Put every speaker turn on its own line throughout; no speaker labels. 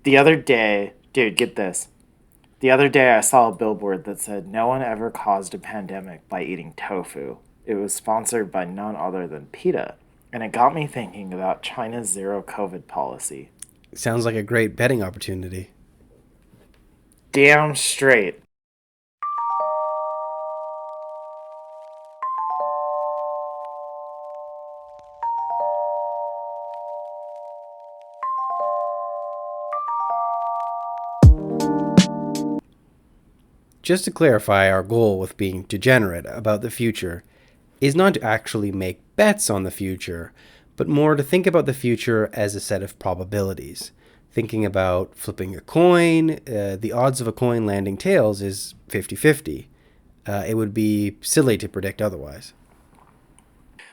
The other day, dude, get this. The other day I saw a billboard that said no one ever caused a pandemic by eating tofu. It was sponsored by none other than PETA, and it got me thinking about China's zero COVID policy.
Sounds like a great betting opportunity.
Damn straight.
Just to clarify, our goal with being degenerate about the future is not to actually make bets on the future, but more to think about the future as a set of probabilities. Thinking about flipping a coin, the odds of a coin landing tails is 50-50. It would be silly to predict otherwise.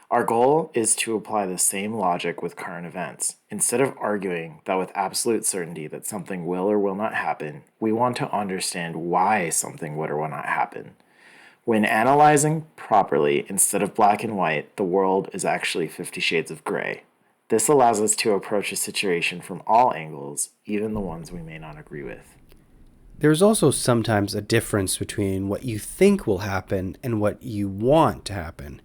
Our goal is to apply the same logic with current events. Instead of arguing that with absolute certainty that something will or will not happen, we want to understand why something would or will not happen. When analyzing properly instead of black and white, the world is actually 50 shades of gray. This allows us to approach a situation from all angles, even the ones we may not agree with.
There's also sometimes a difference between what you think will happen and what you want to happen.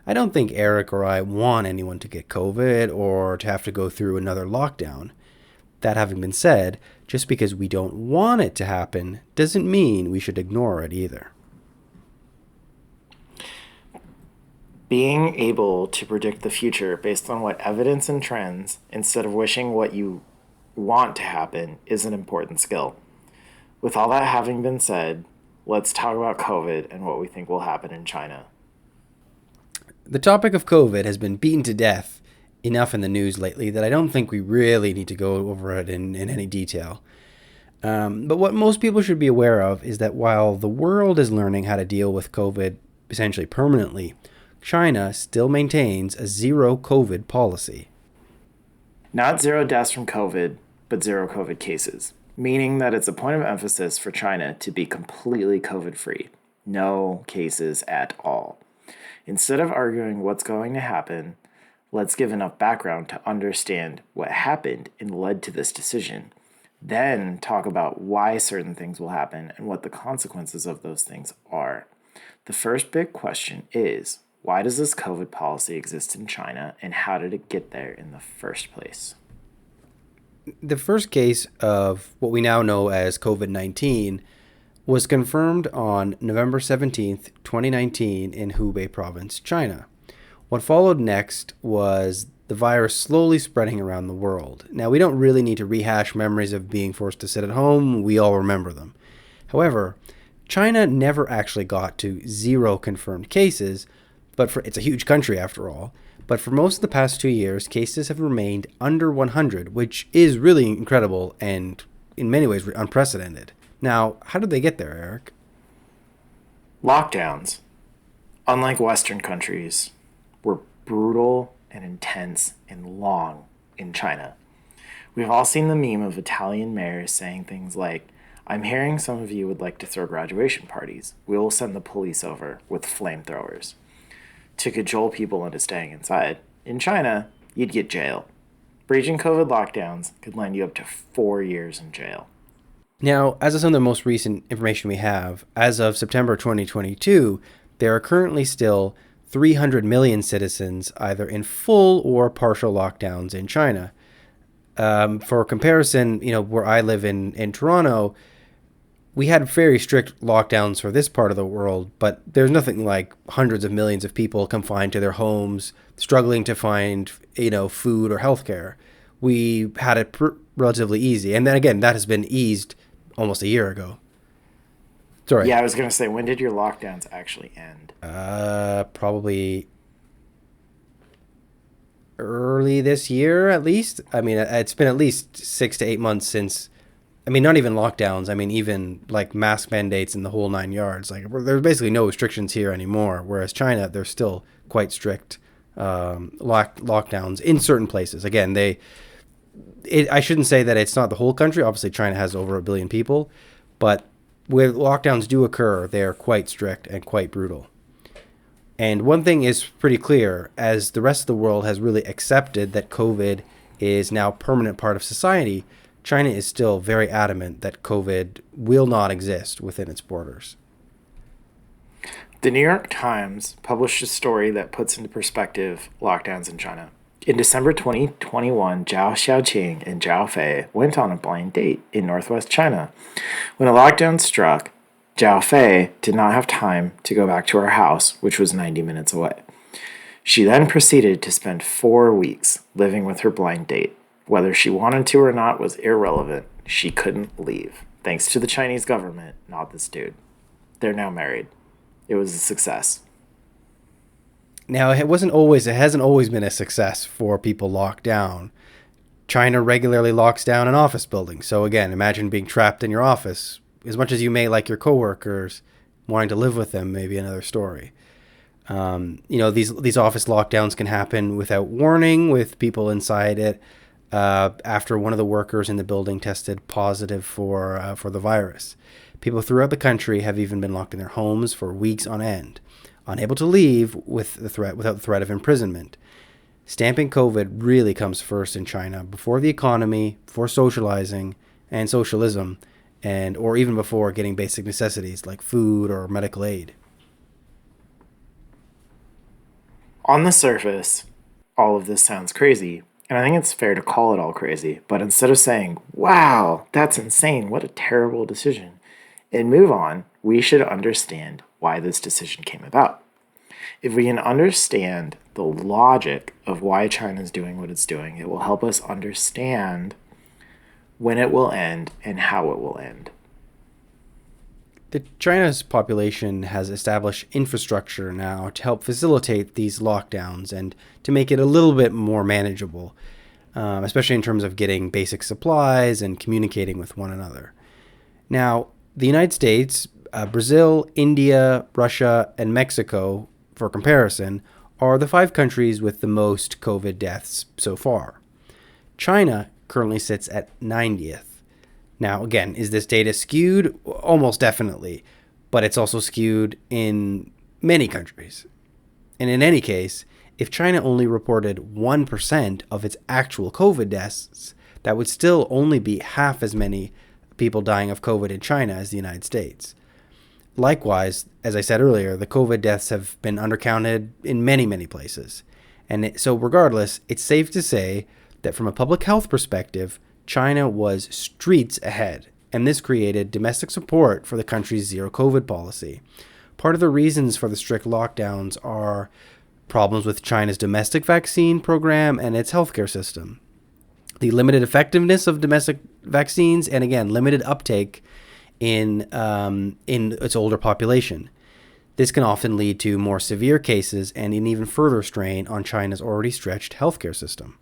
I don't think Eric or I want anyone to get COVID or to have to go through another lockdown. That having been said, just because we don't want it to happen doesn't mean we should ignore it either.
Being able to predict the future based on what evidence and trends, instead of wishing what you want to happen, is an important skill. With all that having been said, let's talk about COVID and what we think will happen in China.
The topic of COVID has been beaten to death enough in the news lately that I don't think we really need to go over it in any detail. But what most people should be aware of is that while the world is learning how to deal with COVID essentially permanently, China still maintains a zero COVID policy.
Not zero deaths from COVID, but zero COVID cases, meaning that it's a point of emphasis for China to be completely COVID free. No cases at all. Instead of arguing what's going to happen, let's give enough background to understand what happened and led to this decision. Then talk about why certain things will happen and what the consequences of those things are. The first big question is, why does this COVID policy exist in China and how did it get there in the first place?
The first case of what we now know as COVID-19 was confirmed on November 17th, 2019 in Hubei province, China. What followed next was the virus slowly spreading around the world. Now, we don't really need to rehash memories of being forced to sit at home. We all remember them. However, China never actually got to zero confirmed cases, it's a huge country after all. But for most of the past 2 years, cases have remained under 100, which is really incredible and in many ways unprecedented. Now, how did they get there, Eric?
Lockdowns, unlike Western countries, were brutal and intense and long in China. We've all seen the meme of Italian mayors saying things like, I'm hearing some of you would like to throw graduation parties. We will send the police over with flamethrowers to cajole people into staying inside. In China, you'd get jail. Breaching COVID lockdowns could land you up to 4 years in jail.
Now, as of some of the most recent information we have, as of September 2022, there are currently still 300 million citizens either in full or partial lockdowns in China. For comparison, where I live in Toronto, we had very strict lockdowns for this part of the world, but there's nothing like hundreds of millions of people confined to their homes, struggling to find, food or healthcare. We had it relatively easy. And then again, that has been eased almost a year ago. Sorry.
Yeah, I was going to say, when did your lockdowns actually end?
Probably early this year, at least. I mean, it's been at least 6 to 8 months since, not even lockdowns. Even like mask mandates and the whole 9 yards. Like there's basically no restrictions here anymore. Whereas China, they're still quite strict lockdowns in certain places. Again, I shouldn't say that it's not the whole country. Obviously, China has over 1 billion people, but where lockdowns do occur, they are quite strict and quite brutal. And one thing is pretty clear, as the rest of the world has really accepted that COVID is now a permanent part of society, China is still very adamant that COVID will not exist within its borders.
The New York Times published a story that puts into perspective lockdowns in China. In December 2021, Zhao Xiaoqing and Zhao Fei went on a blind date in northwest China. When a lockdown struck, Zhao Fei did not have time to go back to her house, which was 90 minutes away. She then proceeded to spend 4 weeks living with her blind date. Whether she wanted to or not was irrelevant. She couldn't leave, thanks to the Chinese government, not this dude. They're now married. It was a success.
Now, it hasn't always been a success for people locked down. China regularly locks down an office building. So again, imagine being trapped in your office. As much as you may like your coworkers, wanting to live with them may be another story. These office lockdowns can happen without warning, with people inside it after one of the workers in the building tested positive for the virus. People throughout the country have even been locked in their homes for weeks on end, unable to leave without the threat of imprisonment. Stamping COVID really comes first in China, before the economy, before socializing and socialism, or even before getting basic necessities like food or medical aid.
On the surface, all of this sounds crazy, and I think it's fair to call it all crazy, but instead of saying, wow, that's insane, what a terrible decision, and move on, we should understand why this decision came about. If we can understand the logic of why China is doing what it's doing, it will help us understand when it will end and how it will end.
China's population has established infrastructure now to help facilitate these lockdowns and to make it a little bit more manageable, especially in terms of getting basic supplies and communicating with one another. Now, the United States, Brazil, India, Russia, and Mexico, for comparison, are the 5 countries with the most COVID deaths so far. China currently sits at 90th. Now, again, is this data skewed? Almost definitely, but it's also skewed in many countries. And in any case, if China only reported 1% of its actual COVID deaths, that would still only be half as many people dying of COVID in China as the United States. Likewise, as I said earlier, the COVID deaths have been undercounted in many, many places. So regardless, it's safe to say that from a public health perspective, China was streets ahead, and this created domestic support for the country's zero COVID policy. Part of the reasons for the strict lockdowns are problems with China's domestic vaccine program and its healthcare system, the limited effectiveness of domestic vaccines, and again, limited uptake in its older population. This can often lead to more severe cases and an even further strain on China's already stretched healthcare system.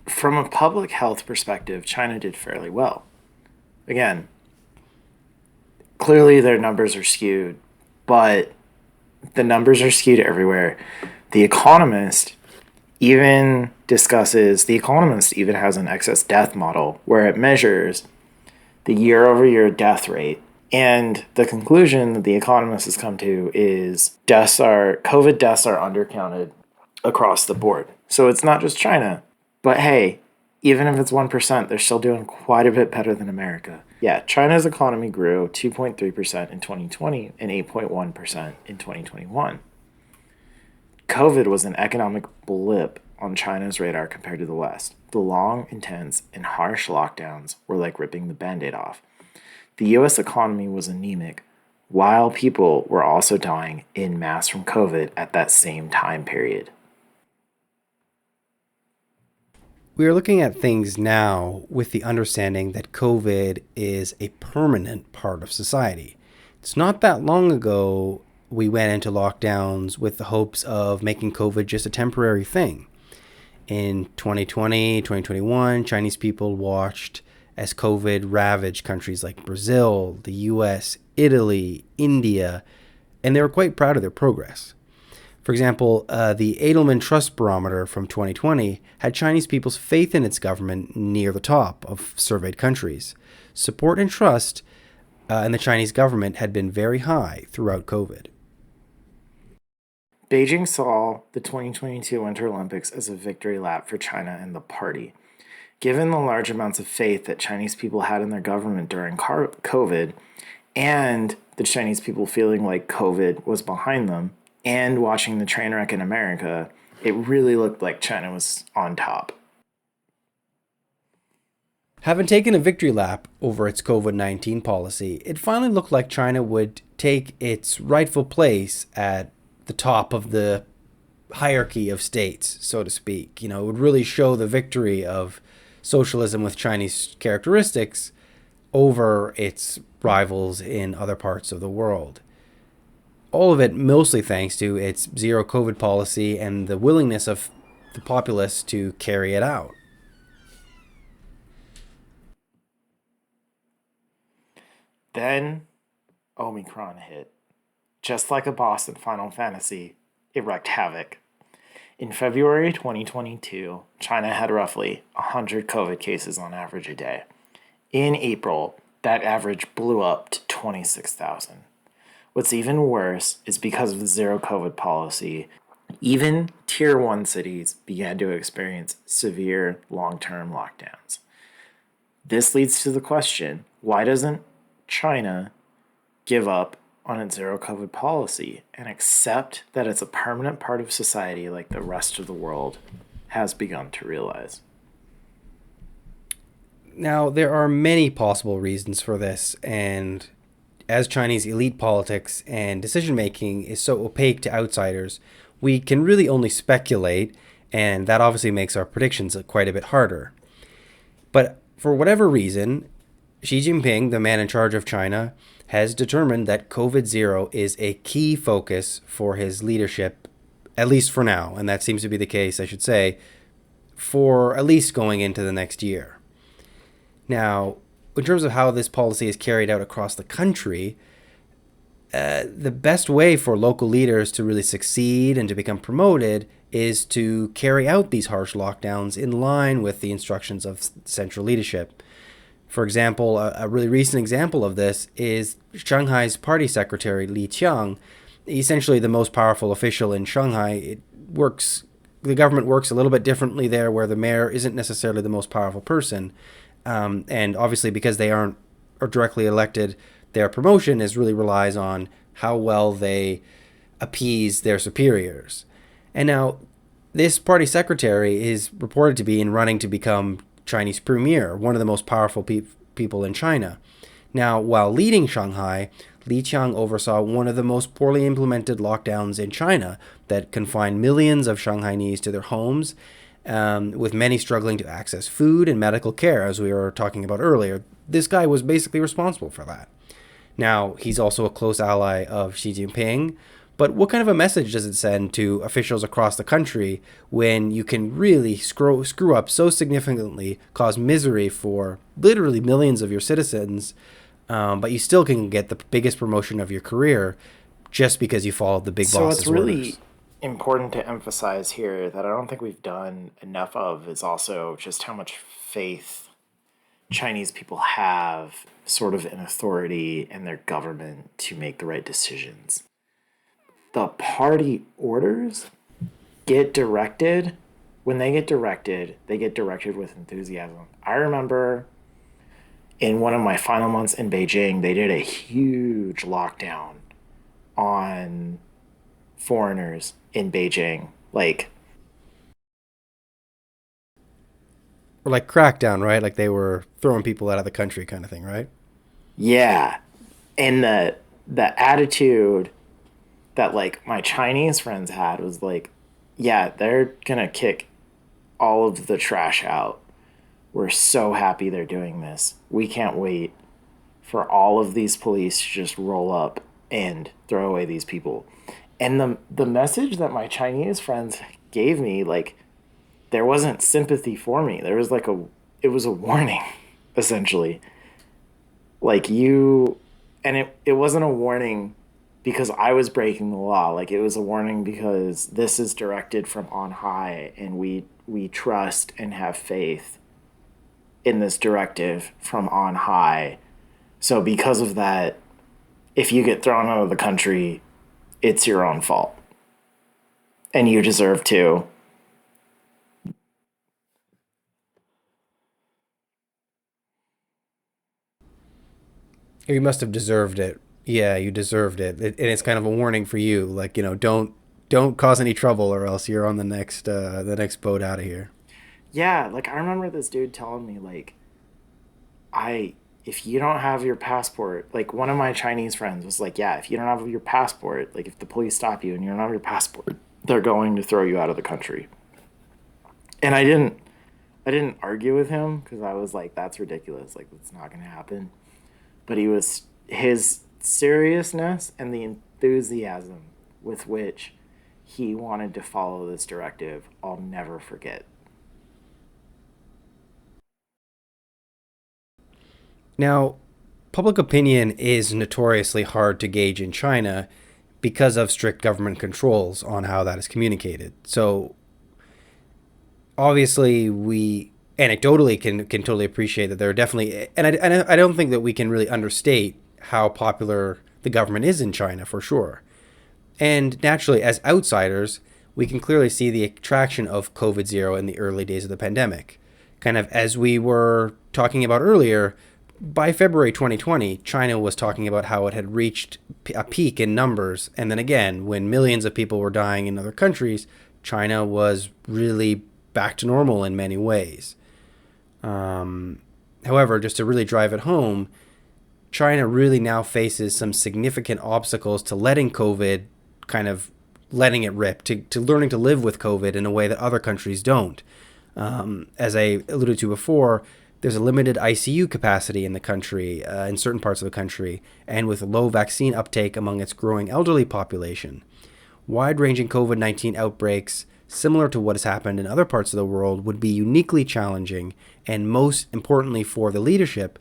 From a public health perspective, China did fairly well. Again, clearly their numbers are skewed, but the numbers are skewed everywhere. The Economist even has an excess death model where it measures the year-over-year death rate. And the conclusion that The Economist has come to is COVID deaths are undercounted across the board. So it's not just China. But hey, even if it's 1%, they're still doing quite a bit better than America. Yeah, China's economy grew 2.3% in 2020 and 8.1% in 2021. COVID was an economic blip on China's radar compared to the West. The long, intense, and harsh lockdowns were like ripping the Band-Aid off. The US economy was anemic, while people were also dying en masse from COVID at that same time period.
We are looking at things now with the understanding that COVID is a permanent part of society. It's not that long ago we went into lockdowns with the hopes of making COVID just a temporary thing. In 2020, 2021, Chinese people watched as COVID ravaged countries like Brazil, the US, Italy, India, and they were quite proud of their progress. For example, the Edelman Trust Barometer from 2020 had Chinese people's faith in its government near the top of surveyed countries. Support and trust in the Chinese government had been very high throughout COVID.
Beijing saw the 2022 Winter Olympics as a victory lap for China and the party. Given the large amounts of faith that Chinese people had in their government during COVID, and the Chinese people feeling like COVID was behind them, and watching the train wreck in America, it really looked like China was on top.
Having taken a victory lap over its COVID-19 policy, it finally looked like China would take its rightful place at the top of the hierarchy of states, so to speak. It would really show the victory of socialism with Chinese characteristics over its rivals in other parts of the world. All of it mostly thanks to its zero COVID policy and the willingness of the populace to carry it out.
Then Omicron hit. Just like a boss in Final Fantasy, it wreaked havoc. In February 2022, China had roughly 100 COVID cases on average a day. In April, that average blew up to 26,000. What's even worse is because of the zero COVID policy, even Tier 1 cities began to experience severe long-term lockdowns. This leads to the question, why doesn't China give up on its zero COVID policy and accept that it's a permanent part of society like the rest of the world has begun to realize?
Now, there are many possible reasons for this, and as Chinese elite politics and decision-making is so opaque to outsiders, we can really only speculate, and that obviously makes our predictions quite a bit harder. But for whatever reason, Xi Jinping, the man in charge of China, has determined that COVID-0 is a key focus for his leadership, at least for now, and that seems to be the case, I should say, for at least going into the next year. Now, in terms of how this policy is carried out across the country, the best way for local leaders to really succeed and to become promoted is to carry out these harsh lockdowns in line with the instructions of central leadership. For example, a really recent example of this is Shanghai's party secretary, Li Qiang, essentially the most powerful official in Shanghai. The government works a little bit differently there, where the mayor isn't necessarily the most powerful person. And obviously, because they are directly elected, their promotion really relies on how well they appease their superiors. And now, this party secretary is reported to be in running to become Chinese premier, one of the most powerful people in China. Now, while leading Shanghai, Li Qiang oversaw one of the most poorly implemented lockdowns in China that confined millions of Shanghainese to their homes, with many struggling to access food and medical care, as we were talking about earlier. This guy was basically responsible for that. Now, he's also a close ally of Xi Jinping, but what kind of a message does it send to officials across the country when you can really screw up so significantly, cause misery for literally millions of your citizens, but you still can get the biggest promotion of your career just because you followed the big boss's orders?
So it's really important to emphasize here that I don't think we've done enough of is also just how much faith Chinese people have sort of in authority and their government to make the right decisions. The party orders get directed. When they get directed with enthusiasm. I remember in one of my final months in Beijing, they did a huge lockdown on foreigners in Beijing.
Or like crackdown, right? Like they were throwing people out of the country kind of thing, right?
Yeah. And the attitude that like my Chinese friends had was like, yeah, they're gonna kick all of the trash out. We're so happy they're doing this. We can't wait for all of these police to just roll up and throw away these people. And the message that my Chinese friends gave me, like, there wasn't sympathy for me. There was it was a warning, essentially. Like it wasn't a warning because I was breaking the law. Like, it was a warning because this is directed from on high, and we trust and have faith in this directive from on high. So because of that, if you get thrown out of the country, it's your own fault. And you deserve to.
You must have deserved it. Yeah, you deserved it. And it's kind of a warning for you, like, don't cause any trouble, or else you're on the next boat out of here.
Yeah, like I remember this dude telling me like I if you don't have your passport, like one of my Chinese friends was like, yeah, if you don't have your passport, like if the police stop you and you don't have your passport, they're going to throw you out of the country. And I didn't argue with him because I was like, that's ridiculous. Like that's not going to happen. But his seriousness and the enthusiasm with which he wanted to follow this directive, I'll never forget.
Now, public opinion is notoriously hard to gauge in China because of strict government controls on how that is communicated. So, obviously, we anecdotally can totally appreciate that there are definitely, and I don't think that we can really understate how popular the government is in China for sure. And naturally, as outsiders, we can clearly see the attraction of COVID zero in the early days of the pandemic. Kind of as we were talking about earlier, by February 2020, China was talking about how it had reached a peak in numbers. And then again, when millions of people were dying in other countries, China was really back to normal in many ways. However, just to really drive it home, China really now faces some significant obstacles to letting COVID kind of letting it rip, to learning to live with COVID in a way that other countries don't. As I alluded to before, there's a limited ICU capacity in the country, in certain parts of the country, and with low vaccine uptake among its growing elderly population. Wide-ranging COVID-19 outbreaks, similar to what has happened in other parts of the world, would be uniquely challenging and, most importantly for the leadership,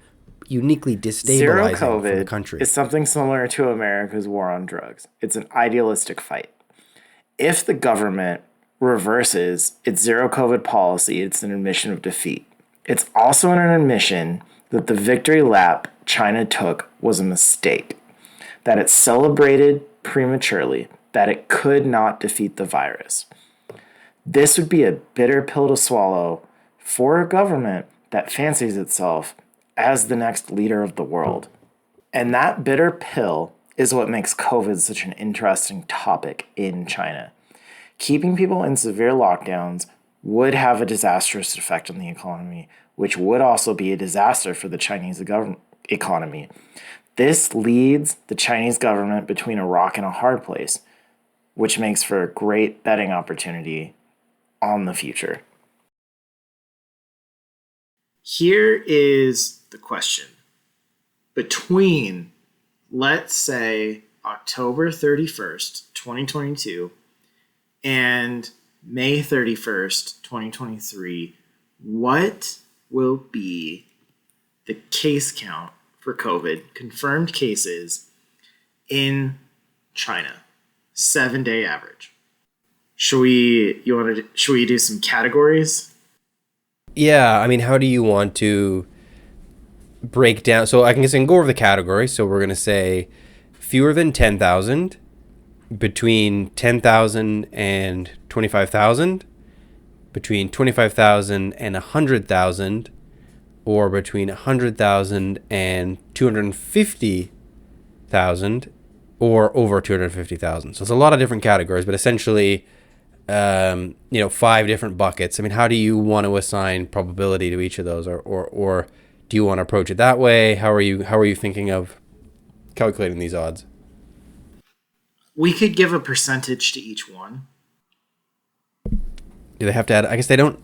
uniquely
Zero
destabilizing for the
COVID
country.
is something similar to America's war on drugs. It's an idealistic fight. If the government reverses its zero COVID policy, it's an admission of defeat. It's also an admission that the victory lap China took was a mistake, that it celebrated prematurely, that it could not defeat the virus. This would be a bitter pill to swallow for a government that fancies itself as the next leader of the world. And that bitter pill is what makes COVID such an interesting topic in China. Keeping people in severe lockdowns would have a disastrous effect on the economy, which would also be a disaster for the Chinese economy. This leads the Chinese government between a rock and a hard place, which makes for a great betting opportunity on the future. Here is the question. Between, let's say, October 31st, 2022, and May 31st, 2023, what will be the case count for COVID, confirmed cases in China? 7-day average. Should we do some categories?
Yeah, I mean, how do you want to break down? So I can go over the categories. So we're going to say fewer than 10,000, between 10,000 and 25,000, between 25,000 and 100,000, or between 100,000 and 250,000, or over 250,000. So it's a lot of different categories, but essentially, 5 different buckets. I mean, how do you want to assign probability to each of those, or do you want to approach it that way? How are you thinking of calculating these odds?
We could give a percentage to each one.
Do they have to add? I guess they don't.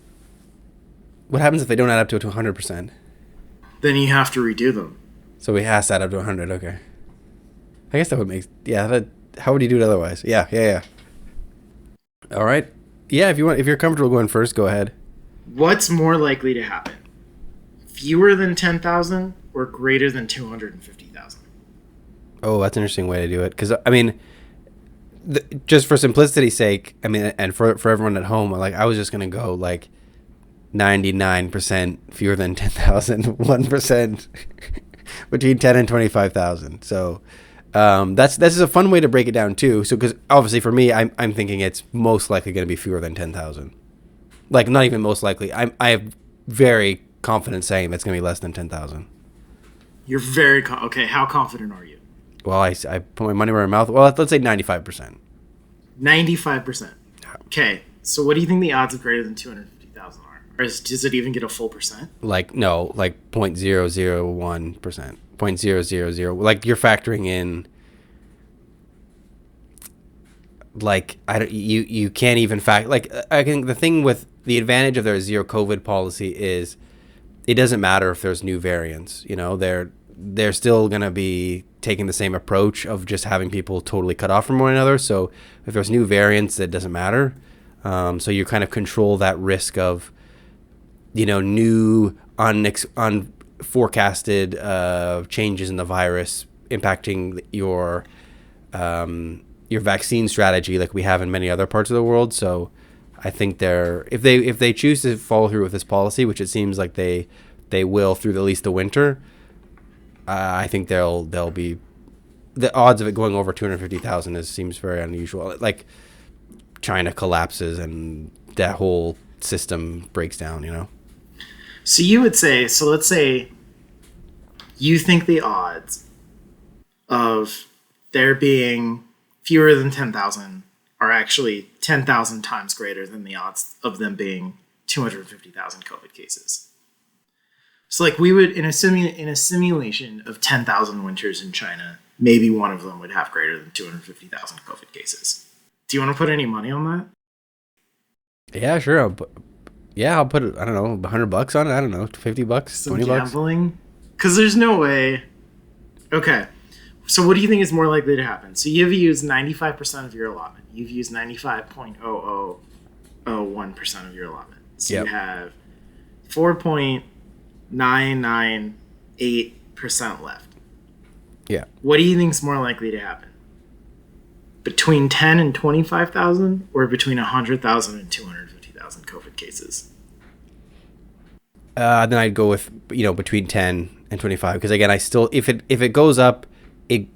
What happens if they don't add up to 100%?
Then you have to redo them.
So we has to add up to 100. Okay. I guess that would make. Yeah. How would you do it otherwise? Yeah. All right. Yeah. If you're comfortable going first, go ahead.
What's more likely to happen? Fewer than 10,000 or greater than 250,000?
Oh, that's an interesting way to do it. Because I mean, just for simplicity's sake, I mean, and for everyone at home, like I was just gonna go like 99% fewer than 10,000, 1% between 10 and 25,000. So This is a fun way to break it down too. So because obviously for me, I'm thinking it's most likely going to be fewer than 10,000. Like not even most likely. I have very confident saying that's going to be less than 10,000.
You're very okay. How confident are you?
Well, I put my money where my mouth. Well, let's say 95%.
95%. Okay. So what do you think the odds of greater than 250,000 are? Or does it even get a full percent?
Like no, like 0.001%, 0.000. Like you're factoring in. Like you can't even like I think the thing with the advantage of their zero COVID policy is it doesn't matter if there's new variants. You know, they're still gonna be taking the same approach of just having people totally cut off from one another. So if there's new variants, it doesn't matter. So you kind of control that risk of, new unforecasted changes in the virus impacting your vaccine strategy like we have in many other parts of the world. So I think if they choose to follow through with this policy, which it seems like they will through at least the winter, I think they'll be the odds of it going over 250,000 seems very unusual. Like China collapses and that whole system breaks down.
So you would say, let's say you think the odds of there being fewer than 10,000 are actually 10,000 times greater than the odds of them being 250,000 COVID cases. So like we would, in a simulation of 10,000 winters in China, maybe one of them would have greater than 250,000 COVID cases. Do you want to put any money on that?
Yeah, sure. I'll put I don't know, $100 on it. I don't know, $50,
Some
$20.
Gambling? Because there's no way. Okay. So what do you think is more likely to happen? So you've used 95% of your allotment. You've used 95.0001% of your allotment. So You have 4.998% left.
Yeah.
What do you think is more likely to happen? Between 10 and 25,000 or between 100,000 and 250,000 COVID cases?
Then I'd go with, between 10 and 25 because again, I still if it goes up,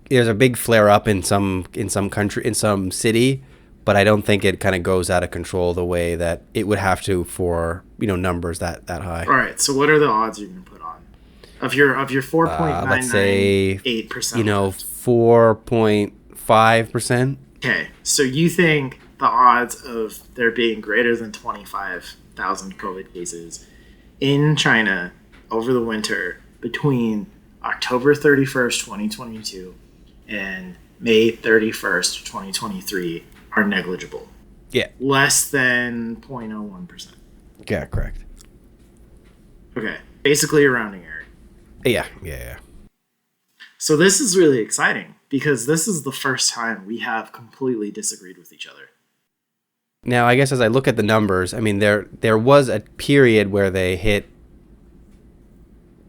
there's a big flare up in some country, in some city, but I don't think it kind of goes out of control the way that it would have to for, numbers that high.
All right. So what are the odds you're going to put on of your 4.998%?
Let's say 4.5%.
Okay. So you think the odds of there being greater than 25,000 COVID cases in China over the winter between October 31st, 2022 and May 31st, 2023 are negligible.
Yeah.
Less than 0.01%.
Yeah, correct.
Okay. Basically a rounding error.
Yeah.
So this is really exciting because this is the first time we have completely disagreed with each other.
Now, I guess as I look at the numbers, I mean, there was a period where they hit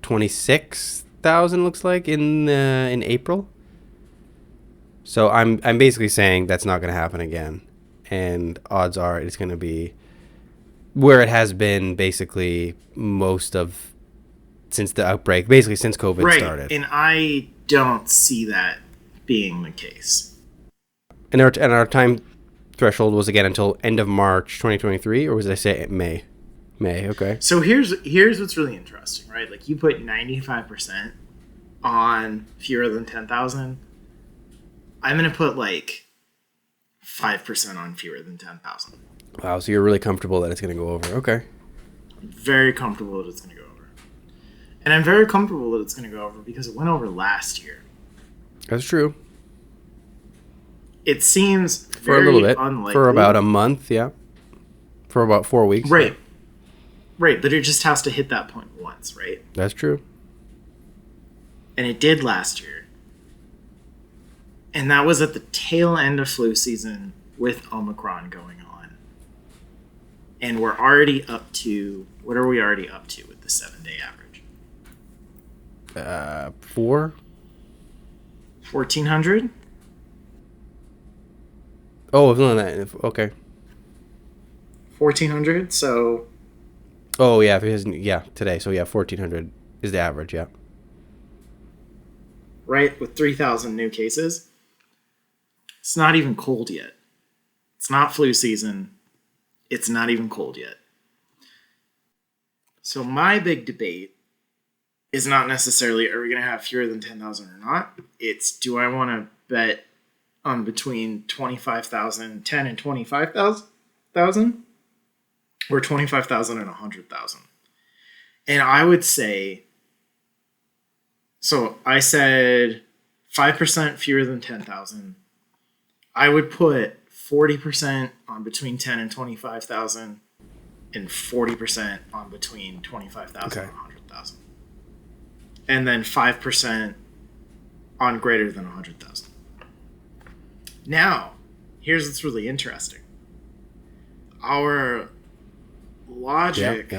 26,000, looks like, in April. So I'm basically saying that's not going to happen again, and odds are it's going to be where it has been basically most of since the outbreak, basically since COVID started.
And I don't see that being the case.
And our time threshold was again until end of March 2023, or was I say May? May, okay.
So here's what's really interesting, right? Like you put 95% on fewer than 10,000. I'm going to put like 5% on fewer than 10,000.
Wow, so you're really comfortable that it's going to go over. Okay.
I'm very comfortable that it's going to go over. And I'm very comfortable that it's going to go over because it went over last year.
That's true.
It seems
for a little bit,
unlikely.
For about a month, yeah. For about 4 weeks.
Right. Right, but it just has to hit that point once, right?
That's true.
And it did last year. And that was at the tail end of flu season with Omicron going on. And we're already up to, what are we already up to with the 7-day average?
4?
1,400?
Oh, okay.
1,400, so...
Oh, yeah, today. So, yeah, 1,400 is the average, yeah.
right? With 3,000 new cases. It's not even cold yet. It's not flu season. It's not even cold yet. So my big debate is not necessarily are we going to have fewer than 10,000 or not. It's do I want to bet on between 25,000, 10 and 25,000 or 25,000 and 100,000. And I would say, so I said 5% fewer than 10,000. I would put 40% on between 10 and 25,000 and 40% on between 25,000 and 100,000. And then 5% on greater than 100,000. Now, here's what's really interesting. Our logic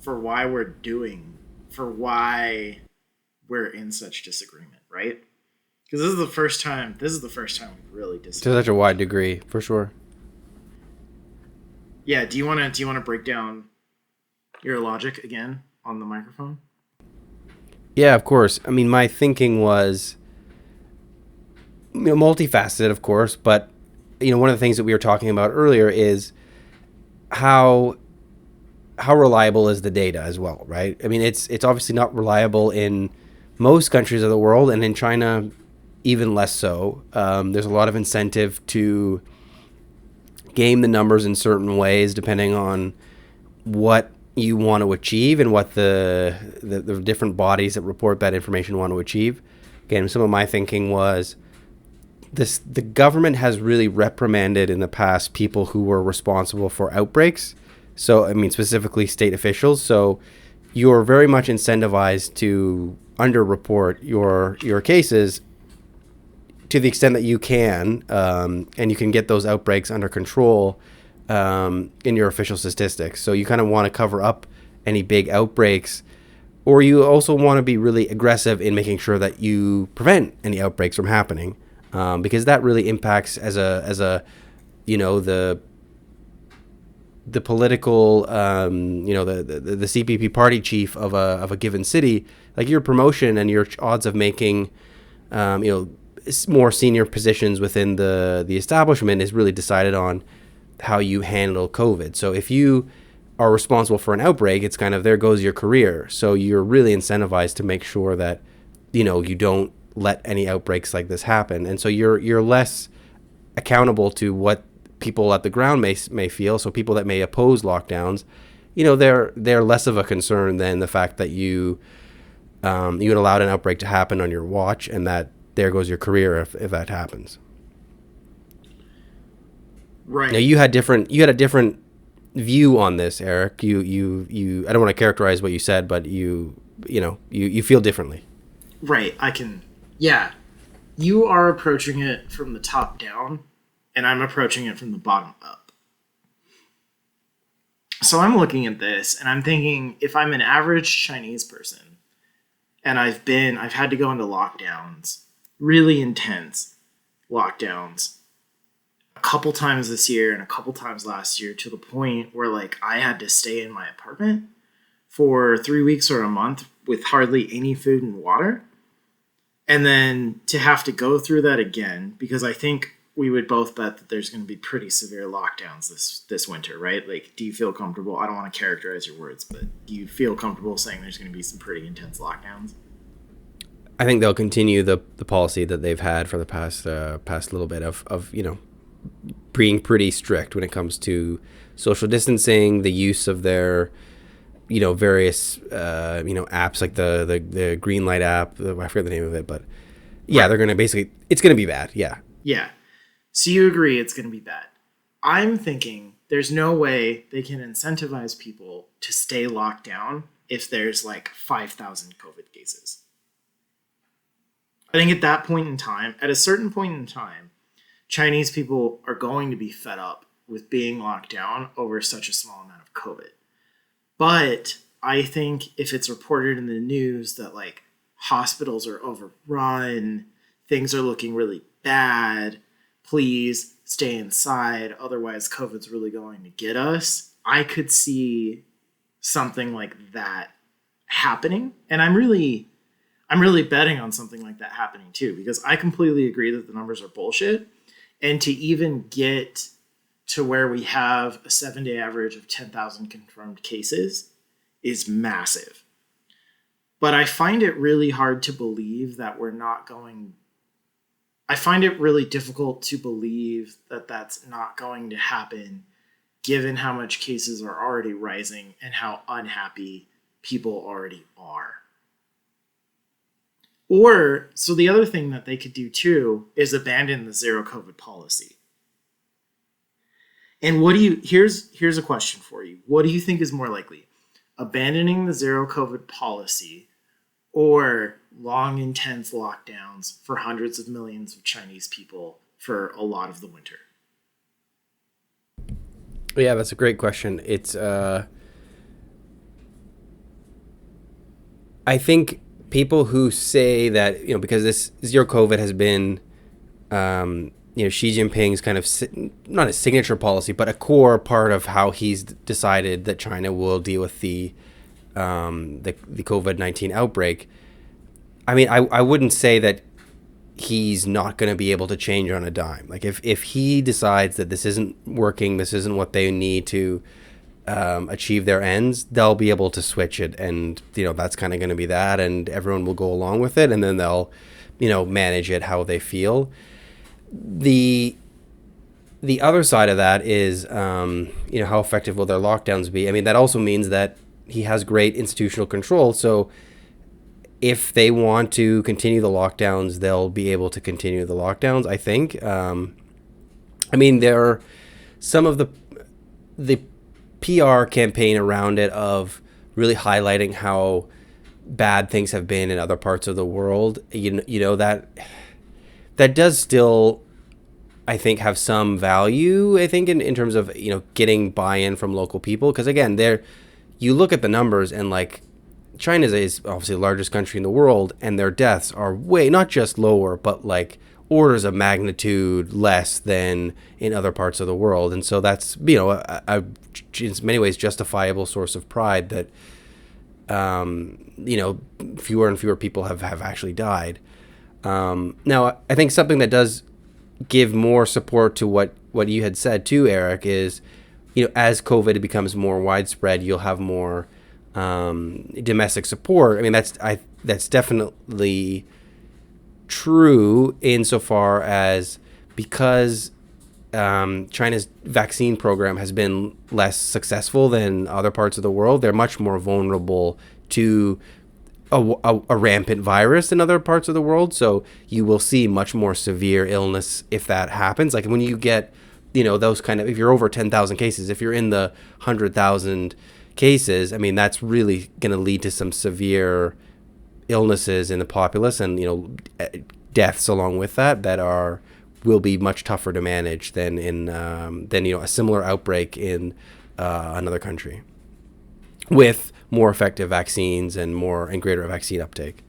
for why we're in such disagreement, right? Because this is the first time we've really disagreed.
To such a wide degree, for sure.
Yeah, do you want to break down your logic again on the microphone?
Yeah, of course. I mean, my thinking was multifaceted, of course, but one of the things that we were talking about earlier is how reliable is the data as well, right? I mean, it's obviously not reliable in most countries of the world, and in China, even less so. There's a lot of incentive to game the numbers in certain ways, depending on what you want to achieve and what the different bodies that report that information want to achieve. Again, some of my thinking was the government has really reprimanded in the past people who were responsible for outbreaks. So, I mean, specifically state officials. So you're very much incentivized to underreport your cases to the extent that you can, and you can get those outbreaks under control in your official statistics. So you kind of want to cover up any big outbreaks, or you also want to be really aggressive in making sure that you prevent any outbreaks from happening, because that really impacts as a the political the CPP party chief of a given city. Like, your promotion and your odds of making more senior positions within the establishment is really decided on how you handle COVID. So if you are responsible for an outbreak, it's kind of, there goes your career. So you're really incentivized to make sure that you don't let any outbreaks like this happen. And so you're less accountable to what people at the ground may feel. So people that may oppose lockdowns, they're less of a concern than the fact that you had allowed an outbreak to happen on your watch, and that there goes your career if that happens.
Right.
Now you had a different view on this, Eric. You I don't want to characterize what you said, but you feel differently.
Right. Yeah. You are approaching it from the top down, and I'm approaching it from the bottom up. So I'm looking at this and I'm thinking, if I'm an average Chinese person and I've had to go into lockdowns, really intense lockdowns, a couple times this year and a couple times last year, to the point where I had to stay in my apartment for 3 weeks or a month with hardly any food and water. And then to have to go through that again, because I think we would both bet that there's going to be pretty severe lockdowns this winter, right? Do you feel comfortable? I don't want to characterize your words, but do you feel comfortable saying there's going to be some pretty intense lockdowns?
I think they'll continue the policy that they've had for the past little bit of being pretty strict when it comes to social distancing, the use of their various apps, like the green light app. I forget the name of it, but yeah, they're gonna it's gonna be bad. Yeah.
So you agree it's gonna be bad. I'm thinking there's no way they can incentivize people to stay locked down if there's 5,000 COVID cases. I think at a certain point in time, Chinese people are going to be fed up with being locked down over such a small amount of COVID. But I think if it's reported in the news that hospitals are overrun, things are looking really bad, please stay inside, otherwise COVID's really going to get us, I could see something like that happening. And I'm I'm really betting on something like that happening too, because I completely agree that the numbers are bullshit. And to even get to where we have a 7-day average of 10,000 confirmed cases is massive. But I find it really hard to believe that we're not going. I find it really difficult to believe that that's not going to happen, given how much cases are already rising and how unhappy people already are. Or, so the other thing that they could do too is abandon the zero COVID policy. And here's a question for you. What do you think is more likely? Abandoning the zero COVID policy or long, intense lockdowns for hundreds of millions of Chinese people for a lot of the winter?
Yeah, that's a great question. It's, I think people who say that, because this zero COVID has been, Xi Jinping's kind of not a signature policy, but a core part of how he's decided that China will deal with the COVID-19 outbreak. I mean, I wouldn't say that he's not going to be able to change on a dime. Like if he decides that this isn't working, this isn't what they need to achieve their ends, they'll be able to switch it, and that's kind of going to be that, and everyone will go along with it, and then they'll manage it how they feel. The other side of that is how effective will their lockdowns be. I mean, that also means that he has great institutional control, so if they want to continue the lockdowns, they'll be able to continue the lockdowns, I think. I mean, there are some of the PR campaign around it of really highlighting how bad things have been in other parts of the world. That does still, I think, have some value, I think, in terms of, getting buy-in from local people. Because again, you look at the numbers, and like China is obviously the largest country in the world, and their deaths are way, not just lower, but like orders of magnitude less than in other parts of the world. And so that's, a in many ways justifiable source of pride that, fewer and fewer people have actually died. Now, I think something that does give more support to what you had said too, Eric, is, as COVID becomes more widespread, you'll have more domestic support. I mean, that's definitely true insofar as, because China's vaccine program has been less successful than other parts of the world, they're much more vulnerable to a rampant virus in other parts of the world. So you will see much more severe illness if that happens. Like when you get, those kind of, if you're over 10,000 cases, if you're in the 100,000 cases, I mean, that's really going to lead to some severe illnesses in the populace, and deaths along with that will be much tougher to manage than in a similar outbreak in another country with more effective vaccines and greater vaccine uptake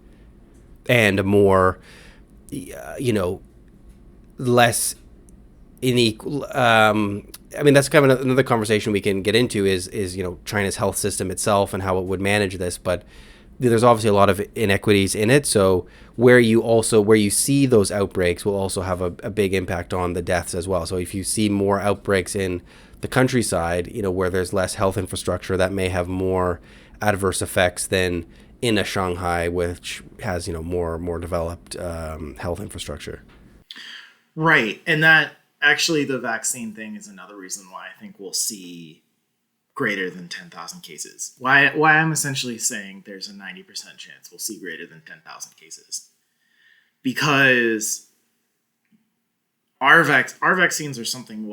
and more less unequal. I mean, that's kind of another conversation we can get into is China's health system itself and how it would manage this, but there's obviously a lot of inequities in it. So where you see those outbreaks will also have a big impact on the deaths as well. So if you see more outbreaks in the countryside, where there's less health infrastructure, that may have more adverse effects than in a Shanghai, which has, more developed health infrastructure.
Right. And that actually, the vaccine thing is another reason why I think we'll see greater than 10,000 cases. Why I'm essentially saying there's a 90% chance we'll see greater than 10,000 cases. Because our vaccines are something,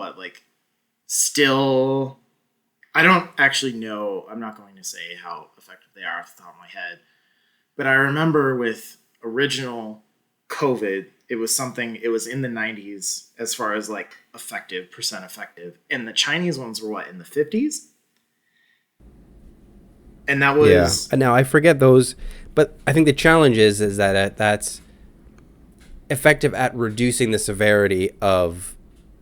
still, I don't actually know, I'm not going to say how effective they are off the top of my head, but I remember with original COVID, it was in the 90s as far as percent effective. And the Chinese ones were in the 50s? And that was...
Yeah. Now, I forget those, but I think the challenge is that that's effective at reducing the severity of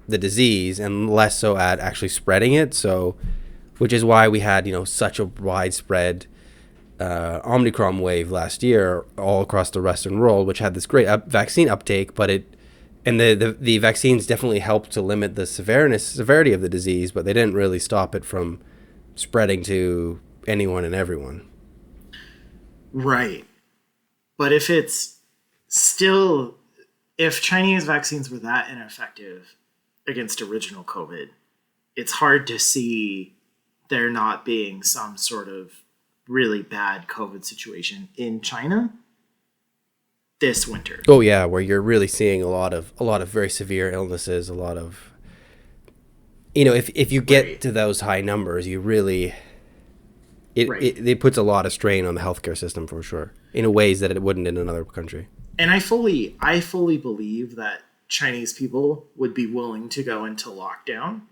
the disease and less so at actually spreading it. So, which is why we had, such a widespread Omicron wave last year all across the Western world, which had this great vaccine uptake, but the vaccines definitely helped to limit the severity of the disease, but they didn't really stop it from spreading to anyone and everyone.
Right. But if Chinese vaccines were that ineffective against original COVID, it's hard to see there not being some sort of really bad COVID situation in China this winter.
Oh yeah, where you're really seeing a lot of very severe illnesses, a lot of, if you get to those high numbers, you really it puts a lot of strain on the healthcare system for sure, in ways that it wouldn't in another country.
And I fully believe that Chinese people would be willing to go into lockdown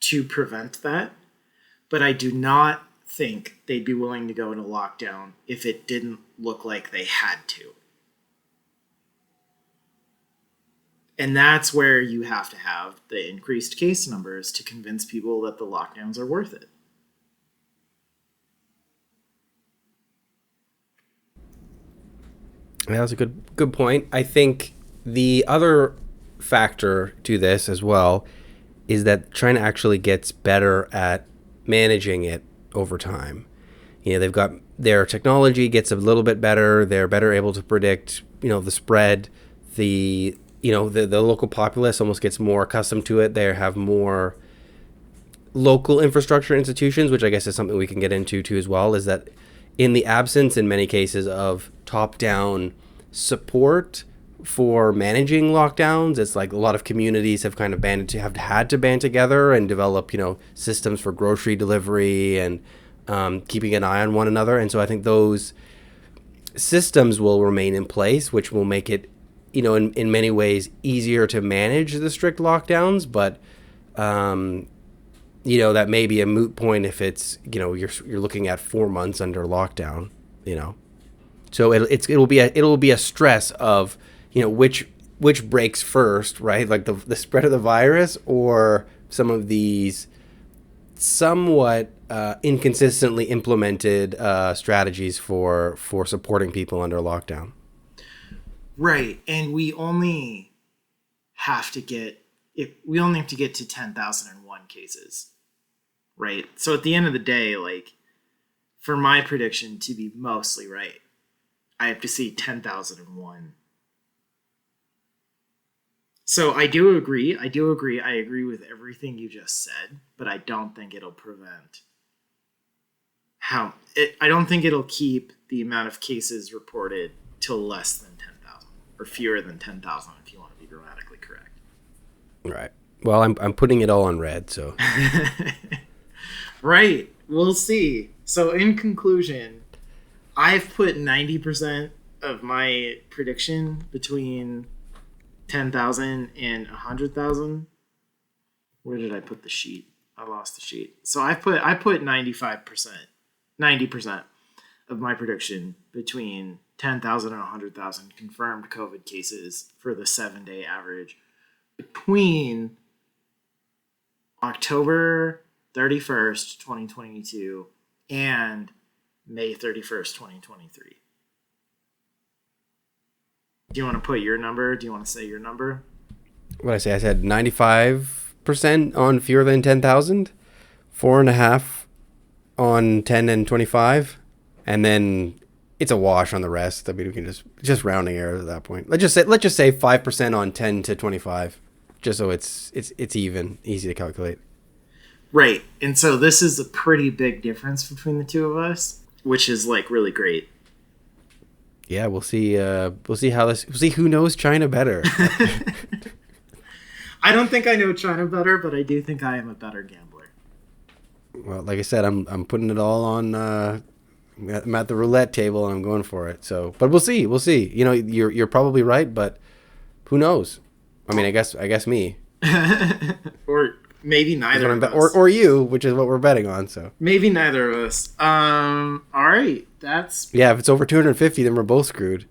to prevent that. But I do not think they'd be willing to go into lockdown if it didn't look like they had to. And that's where you have to have the increased case numbers to convince people that the lockdowns are worth it.
That was a good point. I think the other factor to this as well is that China actually gets better at managing it over time. They've got their technology gets a little bit better. They're better able to predict, the spread. The local populace almost gets more accustomed to it. They have more local infrastructure institutions, which I guess is something we can get into too as well, is that in the absence, in many cases, of top-down support for managing lockdowns, it's like a lot of communities have kind of had to band together and develop, systems for grocery delivery and keeping an eye on one another. And so I think those systems will remain in place, which will make it, in many ways easier to manage the strict lockdowns. But that may be a moot point if it's, you're looking at 4 months under lockdown, So it'll be a stress of, which breaks first, right? Like the spread of the virus or some of these somewhat inconsistently implemented strategies for supporting people under lockdown.
Right. And we only have to get to 10,001 cases. Right. So at the end of the day, like, for my prediction to be mostly right, I have to see 10,001. So I do agree. I agree with everything you just said, but I don't think it'll prevent I don't think it'll keep the amount of cases reported to less than 10,000 or fewer than 10,000 if you want to be grammatically correct.
Right. Well, I'm putting it all on red, so.
Right. We'll see. So in conclusion, I've put 90% of my prediction between 10,000 and 100,000. Where did I put the sheet? I lost the sheet. So I put 90% of my prediction between 10,000 and 100,000 confirmed COVID cases for the 7-day average between October 31st, 2022 and May 31st, 2023. Do you want to put your number? Do you want to say your number?
What did I say? I said 95% on fewer than 10,000, 4.5 on 10 and 25, and then it's a wash on the rest. I mean, we can just rounding errors at that point. Let's just say 5% on 10 to 25, just so it's even, easy to calculate.
Right. And so this is a pretty big difference between the two of us, which is like really great.
Yeah, we'll see who knows China better.
I don't think I know China better, but I do think I am a better gambler.
Well, like I said, I'm putting it all on I'm at the roulette table and I'm going for it. So, but we'll see. You're probably right, but who knows? I mean, I guess me.
Or maybe neither of us.
Or you, which is what we're betting on. So
maybe neither of us. All right,
if it's over 250, then we're both screwed.